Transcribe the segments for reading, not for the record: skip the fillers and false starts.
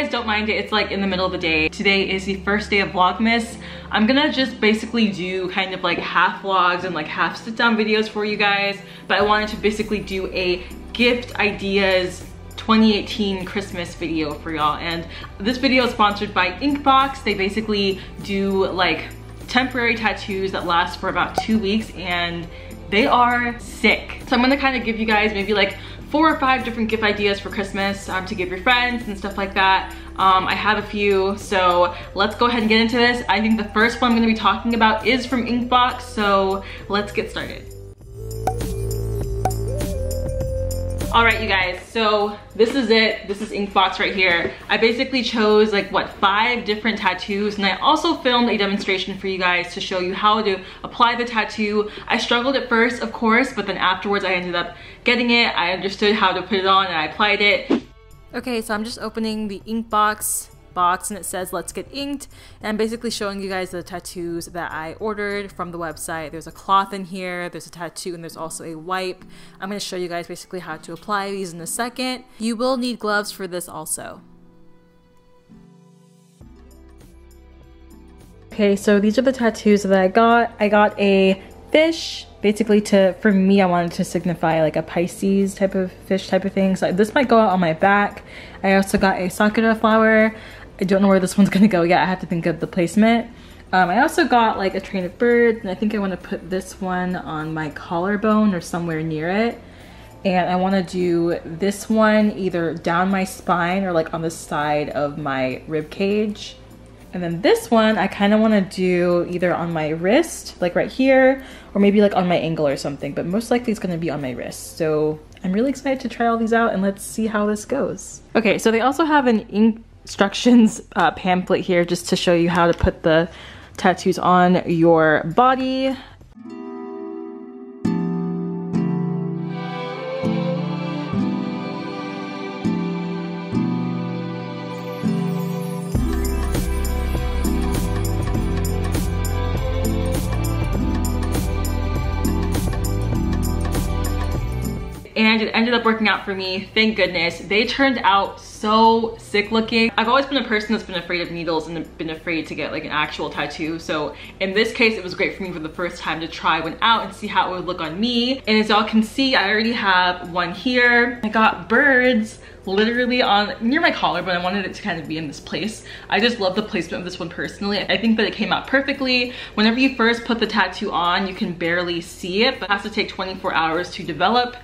guys don't mind it, it's like in the middle of the day. Today is the first day of Vlogmas. I'm gonna just basically do kind of like half vlogs and like half sit down videos for you guys, but I wanted to basically do a gift ideas 2018 Christmas video for y'all. And this video is sponsored by Inkbox. They basically do like temporary tattoos that last for about 2 weeks and they are sick. So I'm gonna kind of give you guys maybe like 4 or 5 different gift ideas for Christmas to give your friends and stuff like that. I have a few, so let's go ahead and get into this. I think the first one I'm gonna be talking about is from Inkbox, so let's get started. All right, you guys, so this is it. This is Inkbox right here. I basically chose like, what, 5 different tattoos, and I also filmed a demonstration for you guys to show you how to apply the tattoo. I struggled at first, of course, but then afterwards I ended up getting it. I understood how to put it on and I applied it. Okay, so I'm just opening the Inkbox box and it says let's get inked, and I'm basically showing you guys the tattoos that I ordered from the website. There's a cloth in here, there's a tattoo, and there's also a wipe. I'm going to show you guys basically how to apply these in a second. You will need gloves for this also. Okay, so these are the tattoos that I got. I got a fish, basically for me, I wanted to signify like a Pisces type of fish type of thing. So this might go out on my back. I also got a sakura flower. I don't know where this one's gonna go yet. I have to think of the placement. I also got like a train of birds, and I think I want to put this one on my collarbone or somewhere near it. And I want to do this one either down my spine or like on the side of my rib cage. And then this one, I kind of want to do either on my wrist, like right here, or maybe like on my ankle or something, but most likely it's going to be on my wrist. So I'm really excited to try all these out and let's see how this goes. Okay, so they also have an instructions pamphlet here just to show you how to put the tattoos on your body. And it ended up working out for me, thank goodness. They turned out so sick looking. I've always been a person that's been afraid of needles and been afraid to get like an actual tattoo. So in this case, it was great for me for the first time to try one out and see how it would look on me. And as y'all can see, I already have one here. I got birds literally on near my collar, but I wanted it to kind of be in this place. I just love the placement of this one personally. I think that it came out perfectly. Whenever you first put the tattoo on, you can barely see it, but it has to take 24 hours to develop.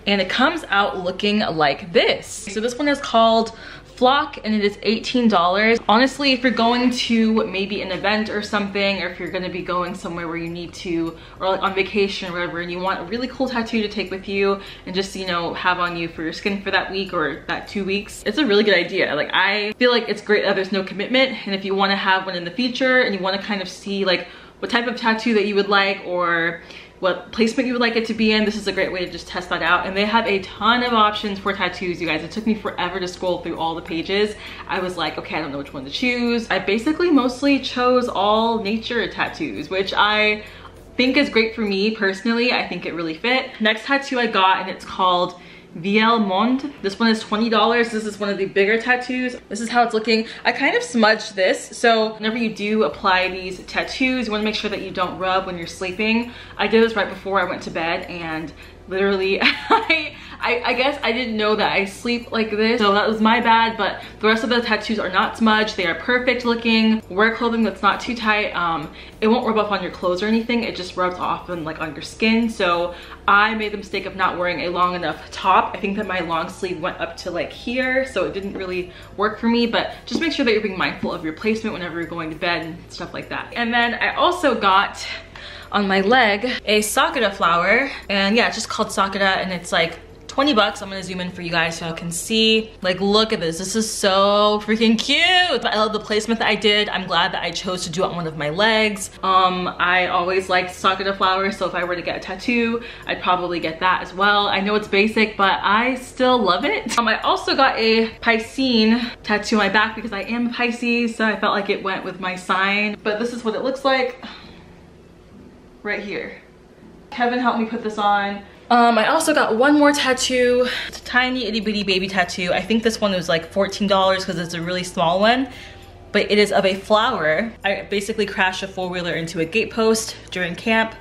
And it comes out looking like this. So this one is called Flock and it is $18. Honestly, if you're going to maybe an event or something, or if you're gonna be going somewhere where you need to, or like on vacation or whatever, and you want a really cool tattoo to take with you and just, you know, have on you for your skin for that week or that 2 weeks, it's a really good idea. Like, I feel like it's great that there's no commitment, and if you wanna have one in the future and you wanna kind of see like what type of tattoo that you would like or what placement you would like it to be in, this is a great way to just test that out. And they have a ton of options for tattoos, you guys. It took me forever to scroll through all the pages. I was like, okay, I don't know which one to choose. I basically mostly chose all nature tattoos, which I think is great for me personally. I think it really fit. Next tattoo I got, and it's called Viel Monde. This one is $20. This is one of the bigger tattoos. This is how it's looking. I kind of smudged this, so whenever you do apply these tattoos, you want to make sure that you don't rub when you're sleeping. I did this right before I went to bed, and literally I guess I didn't know that I sleep like this, so that was my bad. But the rest of the tattoos are not smudged. They are perfect looking. Wear clothing that's not too tight. It won't rub off on your clothes or anything. It just rubs off on like on your skin. So I made the mistake of not wearing a long enough top. I think that my long sleeve went up to like here, so it didn't really work for me. But just make sure that you're being mindful of your placement whenever you're going to bed and stuff like that. And then I also got on my leg a sakura flower, and yeah, it's just called sakura, and it's like 20 bucks. I'm gonna zoom in for you guys so I can see. Like, look at this. This is so freaking cute. But I love the placement that I did. I'm glad that I chose to do it on one of my legs. I always liked sakura flowers, so if I were to get a tattoo, I'd probably get that as well. I know it's basic, but I still love it. I also got a Piscean tattoo on my back because I am a Pisces, so I felt like it went with my sign. But this is what it looks like right here. Kevin helped me put this on. I also got one more tattoo. It's a tiny itty bitty baby tattoo. I think this one was like $14 because it's a really small one, but it is of a flower. I basically crashed a four-wheeler into a gate post during camp,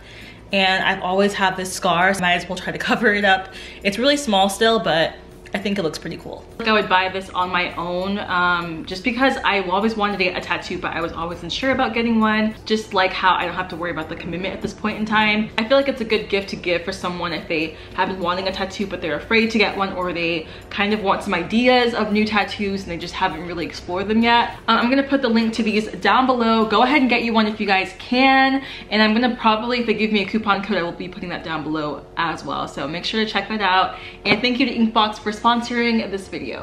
and I've always had this scar, so I might as well try to cover it up. It's really small still, but I think it looks pretty cool. I would buy this on my own just because I always wanted to get a tattoo, but I was always unsure about getting one. Just like how I don't have to worry about the commitment at this point in time. I feel like it's a good gift to give for someone if they have been wanting a tattoo but they're afraid to get one, or they kind of want some ideas of new tattoos and they just haven't really explored them yet. I'm gonna put the link to these down below. Go ahead and get you one if you guys can. And I'm gonna probably, if they give me a coupon code, I will be putting that down below as well. So make sure to check that out. And thank you to Inkbox for sponsoring this video.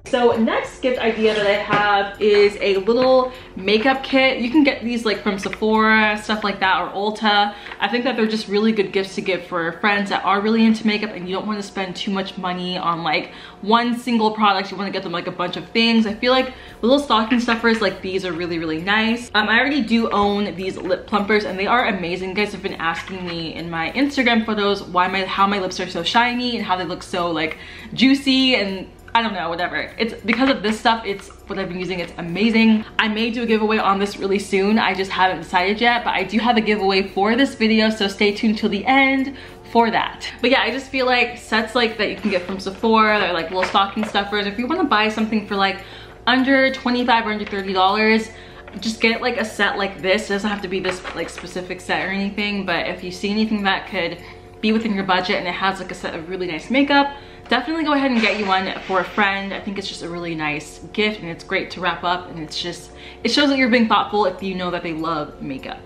So next gift idea that I have is a little makeup kit. You can get these like from Sephora, stuff like that, or Ulta. I think that they're just really good gifts to give for friends that are really into makeup and you don't want to spend too much money on like one single product. You want to get them like a bunch of things. I feel like little stocking stuffers like these are really, really nice. I already do own these lip plumpers and they are amazing. You guys have been asking me in my Instagram photos how my lips are so shiny and how they look so like juicy, and I don't know, whatever. It's because of this stuff. It's what I've been using. It's amazing. I may do a giveaway on this really soon. I just haven't decided yet, but I do have a giveaway for this video, so stay tuned till the end for that. But yeah, I just feel like sets like that you can get from Sephora, they're like little stocking stuffers. If you want to buy something for like under $25 or under $30, just get like a set like this. It doesn't have to be this like specific set or anything, but if you see anything that could be within your budget and it has like a set of really nice makeup, definitely go ahead and get you one for a friend. I think it's just a really nice gift and it's great to wrap up, and it's just, it shows that you're being thoughtful if you know that they love makeup.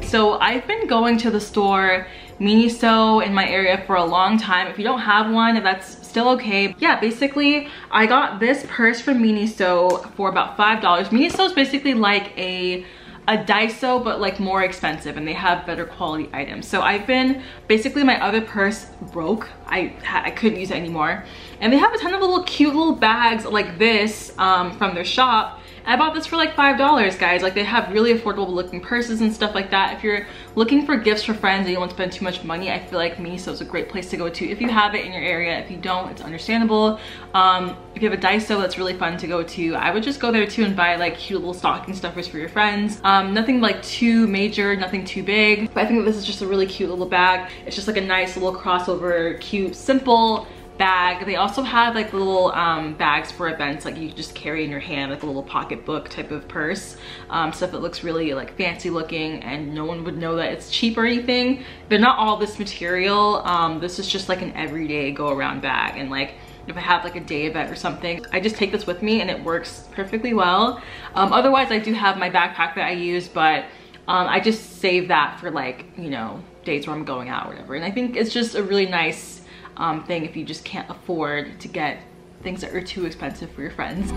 So I've been going to the store Miniso in my area for a long time. If you don't have one, that's still okay. Yeah, basically I got this purse from Miniso for about $5. Miniso is basically like a Daiso but like more expensive, and they have better quality items. So I've been, basically my other purse broke. I couldn't use it anymore, and they have a ton of little cute little bags like this from their shop. I bought this for like $5, guys. Like, they have really affordable looking purses and stuff like that. If you're looking for gifts for friends and you don't want to spend too much money, I feel like Miniso is a great place to go to if you have it in your area. If you don't, it's understandable. If you have a Daiso, that's really fun to go to. I would just go there too and buy like cute little stocking stuffers for your friends. Nothing like too major, nothing too big. But I think that this is just a really cute little bag. It's just like a nice little crossover, cute, simple bag. They also have like little bags for events, like you just carry in your hand, like a little pocketbook type of purse, stuff that looks really like fancy looking and no one would know that it's cheap or anything. They're not all this material. This is just like an everyday go around bag, and like if I have like a day event or something, I just take this with me and it works perfectly well. Otherwise I do have my backpack that I use, but I just save that for like, you know, days where I'm going out or whatever. And I think it's just a really nice thing if you just can't afford to get things that are too expensive for your friends.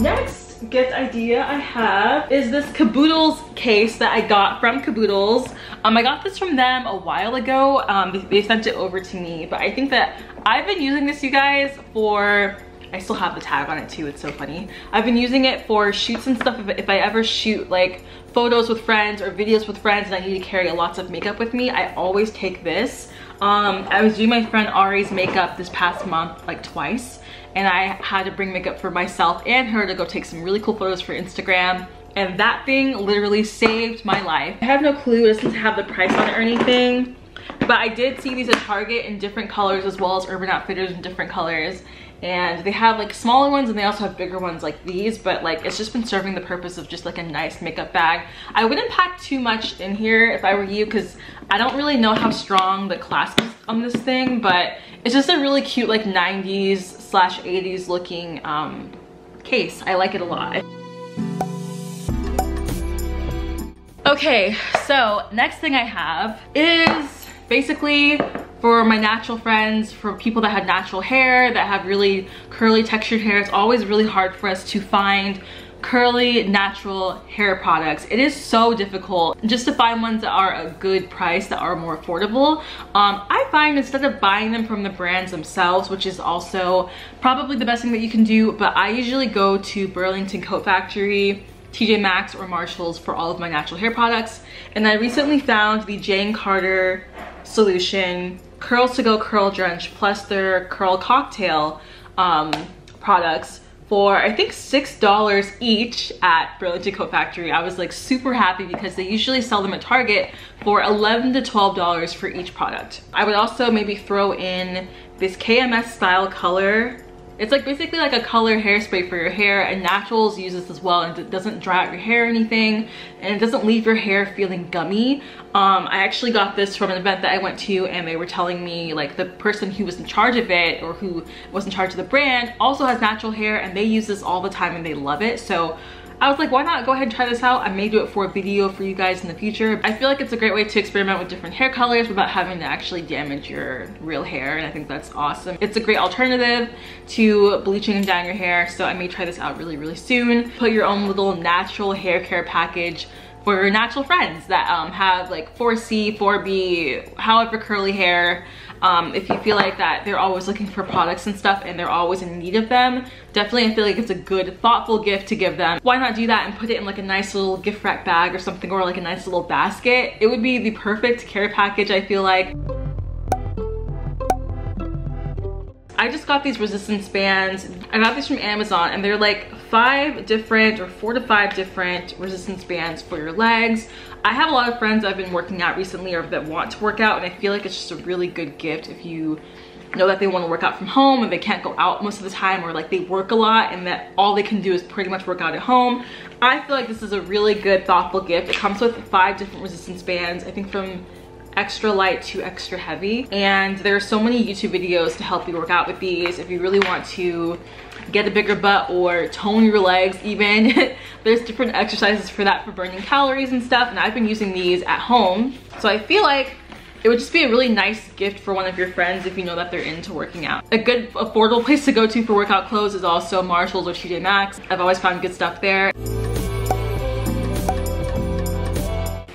Next gift idea I have is this Caboodles case that I got from Caboodles. I got this from them a while ago. They sent it over to me, but I think that I've been using this, you guys, for, I still have the tag on it too, it's so funny. I've been using it for shoots and stuff. If I ever shoot like photos with friends or videos with friends and I need to carry lots of makeup with me, I always take this. I was doing my friend Ari's makeup this past month like twice, and I had to bring makeup for myself and her to go take some really cool photos for Instagram, and that thing literally saved my life. I have no clue, it doesn't have the price on it or anything, but I did see these at Target in different colors as well as Urban Outfitters in different colors. And they have like smaller ones and they also have bigger ones like these, but like it's just been serving the purpose of just like a nice makeup bag. I wouldn't pack too much in here if I were you, because I don't really know how strong the clasp is on this thing, but it's just a really cute like 90s/80s looking case. I like it a lot. Okay, so next thing I have is basically for my natural friends, for people that have natural hair, that have really curly textured hair. It's always really hard for us to find curly natural hair products. It is so difficult just to find ones that are a good price, that are more affordable. I find instead of buying them from the brands themselves, which is also probably the best thing that you can do, but I usually go to Burlington Coat Factory, TJ Maxx, or Marshalls for all of my natural hair products. And I recently found the Jane Carter Solution Curls to Go Curl Drench plus their Curl Cocktail products for I think $6 each at Burlington Coat Factory. I was like super happy because they usually sell them at Target for $11 to $12 for each product. I would also maybe throw in this KMS style color. It's like basically like a color hairspray for your hair, and Naturals uses this as well, and it doesn't dry out your hair or anything, and it doesn't leave your hair feeling gummy. I actually got this from an event that I went to, and they were telling me like the person who was in charge of it, or who was in charge of the brand, also has natural hair, and they use this all the time and they love it. So I was like, why not go ahead and try this out? I may do it for a video for you guys in the future. I feel like it's a great way to experiment with different hair colors without having to actually damage your real hair, and I think that's awesome. It's a great alternative to bleaching and dyeing your hair, so I may try this out really, really soon. Put your own little natural hair care package for your natural friends that have like 4C, 4B, however curly hair. If you feel like that they're always looking for products and stuff and they're always in need of them, definitely I feel like it's a good thoughtful gift to give them. Why not do that and put it in like a nice little gift wrap bag or something, or like a nice little basket? It would be the perfect care package, I feel like. I just got these resistance bands. I got these from Amazon, and they're like 5 different or 4 to 5 different resistance bands for your legs. I have a lot of friends that have been working out recently or that want to work out, and I feel like it's just a really good gift if you know that they want to work out from home and they can't go out most of the time, or like they work a lot and that all they can do is pretty much work out at home. I feel like this is a really good thoughtful gift. It comes with 5 different resistance bands, I think from extra light to extra heavy, and there are so many YouTube videos to help you work out with these if you really want to get a bigger butt or tone your legs even. There's different exercises for that, for burning calories and stuff, and I've been using these at home, so I feel like it would just be a really nice gift for one of your friends if you know that they're into working out. A good affordable place to go to for workout clothes is also Marshalls or TJ Maxx. I've always found good stuff there.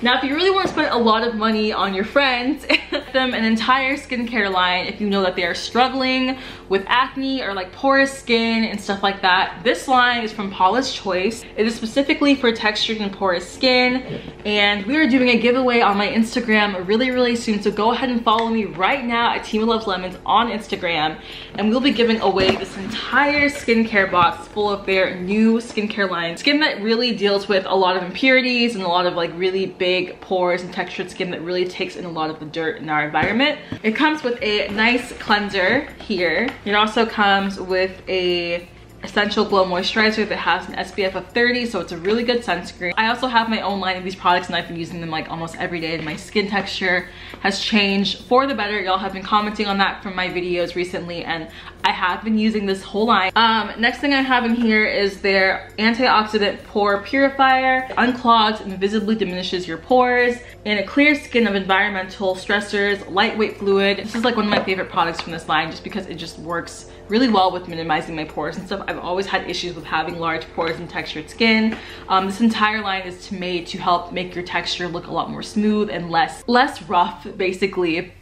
Now, if you really want to spend a lot of money on your friends, get them an entire skincare line if you know that they are struggling with acne or like porous skin and stuff like that. This line is from Paula's Choice. It is specifically for textured and porous skin, and we are doing a giveaway on my Instagram really, really soon. So go ahead and follow me right now at Tima Loves Lemons on Instagram, and we'll be giving away this entire skincare box full of their new skincare line. Skin that really deals with a lot of impurities and a lot of like really big pores and textured skin that really takes in a lot of the dirt in our environment. It comes with a nice cleanser here. It also comes with a Essential Glow Moisturizer that has an SPF of 30, so it's a really good sunscreen. I also have my own line of these products, and I've been using them like almost every day, and my skin texture has changed for the better. Y'all have been commenting on that from my videos recently, and I have been using this whole line. Next thing I have in here is their Antioxidant Pore Purifier. It unclogs and visibly diminishes your pores, and it clears skin of environmental stressors, lightweight fluid. This is like one of my favorite products from this line just because it just works really well with minimizing my pores and stuff. I've always had issues with having large pores and textured skin. This entire line is made to help make your texture look a lot more smooth and less rough, basically, if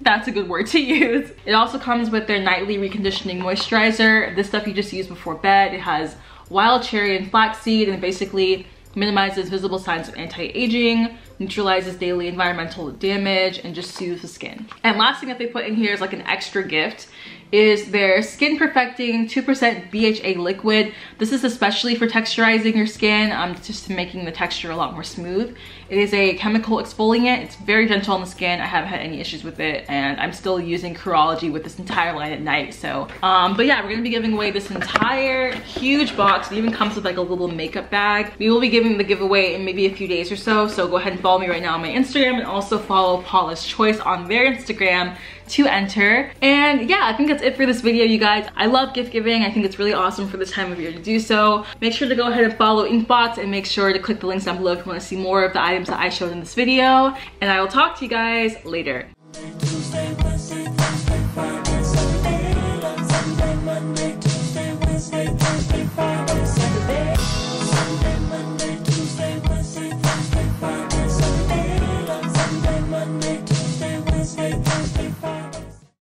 that's a good word to use. It also comes with their Nightly Reconditioning Moisturizer. This stuff you just use before bed. It has wild cherry and flaxseed, and it basically minimizes visible signs of anti-aging, neutralizes daily environmental damage, and just soothes the skin. And last thing that they put in here is like an extra gift, is their Skin Perfecting 2% BHA liquid. This is especially for texturizing your skin, just making the texture a lot more smooth. It is a chemical exfoliant. It's very gentle on the skin. I haven't had any issues with it, and I'm still using Curology with this entire line at night. So, but yeah, we're gonna be giving away this entire huge box. It even comes with like a little makeup bag. We will be giving the giveaway in maybe a few days or so. So go ahead and follow me right now on my Instagram, and also follow Paula's Choice on their Instagram to enter. And yeah, I think that's it for this video, you guys. I love gift giving. I think it's really awesome for this time of year to do so. Make sure to go ahead and follow Inkbox, and make sure to click the links down below if you want to see more of the items that I showed in this video. And I will talk to you guys later.